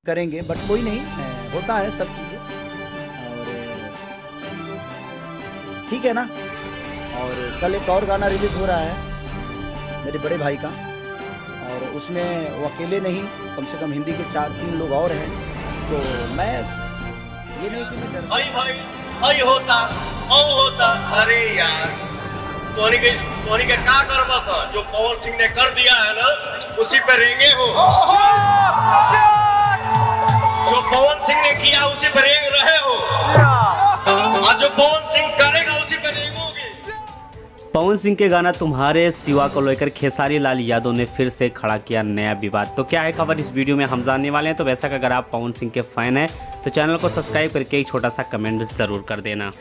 करेंगे, बट कोई नहीं, होता है सब चीज़ें और ठीक है ना। और कल एक और गाना रिलीज़ हो रहा है मेरे बड़े भाई का, और उसमें वो अकेले नहीं, कम से कम हिंदी के 4-3 लोग और हैं। तो मैं ये नहीं कि मैं डर भाई भाई होता अरे यार तोहनी के का कर बस जो पवन सिंह ने कर दिया है ना उसी पे रेंगे हो। जो पवन सिंह ने किया उसी पे रेंग रहे हो, और जो पवन सिंह करेगा उसी पे रेंगोगे। पवन सिंह के गाना तुम्हारे सिवा को लेकर खेसारी लाल यादव ने फिर से खड़ा किया नया विवाद। तो क्या है खबर इस वीडियो में हम जानने वाले हैं। तो वैसा कि अगर आप पवन सिंह के फैन हैं तो चैनल को सब्सक्राइब करके एक छोटा सा कमेंट ज़रूर कर देना।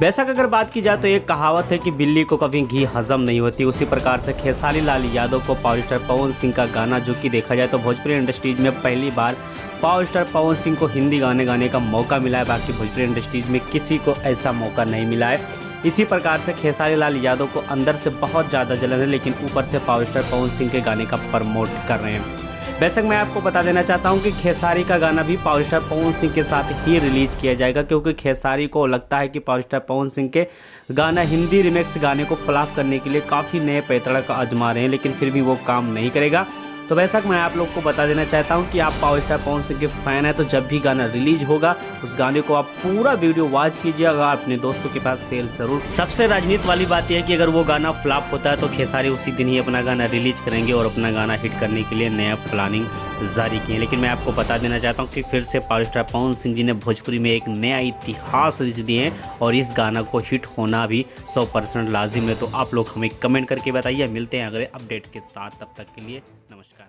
वैसा कि अगर बात की जाए तो एक कहावत है कि बिल्ली को कभी घी हजम नहीं होती, उसी प्रकार से खेसारी लाल यादव को पावर स्टार पवन सिंह का गाना, जो कि देखा जाए तो भोजपुरी इंडस्ट्रीज में पहली बार पावर स्टार पवन सिंह को हिंदी गाने गाने का मौका मिला है। बाकी भोजपुरी इंडस्ट्रीज में किसी को ऐसा मौका नहीं मिला है। इसी प्रकार से खेसारी लाल यादव को अंदर से बहुत ज़्यादा जलन है, लेकिन ऊपर से पावर स्टार पवन सिंह के गाने का प्रमोट कर रहे हैं। वैसे मैं आपको बता देना चाहता हूं कि खेसारी का गाना भी पावर स्टार पवन सिंह के साथ ही रिलीज किया जाएगा, क्योंकि खेसारी को लगता है कि पावर स्टार पवन सिंह के गाना हिंदी रिमिक्स गाने को फ्लॉप करने के लिए काफ़ी नए पैतरा का आजमा रहे हैं, लेकिन फिर भी वो काम नहीं करेगा। तो वैसा मैं आप लोग को बता देना चाहता हूं कि आप पावर स्टार पवन सिंह के फैन हैं तो जब भी गाना रिलीज होगा उस गाने को आप पूरा वीडियो वॉच कीजिएगा, अपने दोस्तों के पास शेयर जरूर। सबसे राजनीति वाली बात यह है कि अगर वो गाना फ्लॉप होता है तो खेसारी उसी दिन ही अपना गाना रिलीज करेंगे और अपना गाना हिट करने के लिए नया प्लानिंग जारी किए। लेकिन मैं आपको बता देना चाहता हूँ कि फिर से पावर स्टार पवन सिंह जी ने भोजपुरी में एक नया इतिहास रच दिए हैं और इस गाना को हिट होना भी 100% लाजिम है। तो आप लोग हमें कमेंट करके बताइए। मिलते हैं अगले अपडेट के साथ, तब तक के लिए नमस्कार।